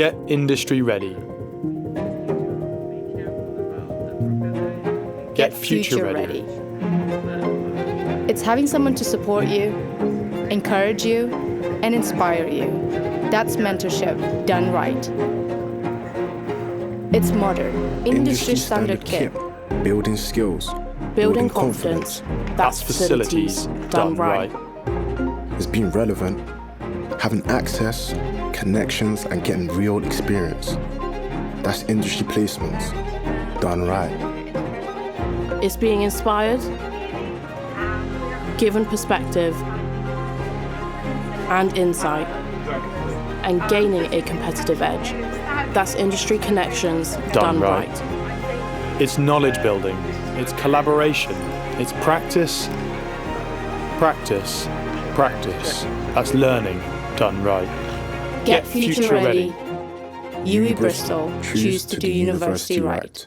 Get industry ready. Get future ready. It's having someone to support you, encourage you, and inspire you. That's mentorship done right. It's modern, industry standard kit. Building skills. Building confidence. That's facilities done right. It's being relevant, having access, connections, and getting real experience. That's industry placements done right. It's being inspired, given perspective and insight, and gaining a competitive edge. That's industry connections done right. It's knowledge building, it's collaboration, it's practice, practice, practice. That's learning done right. Get future ready. UWE Bristol, choose to do university right.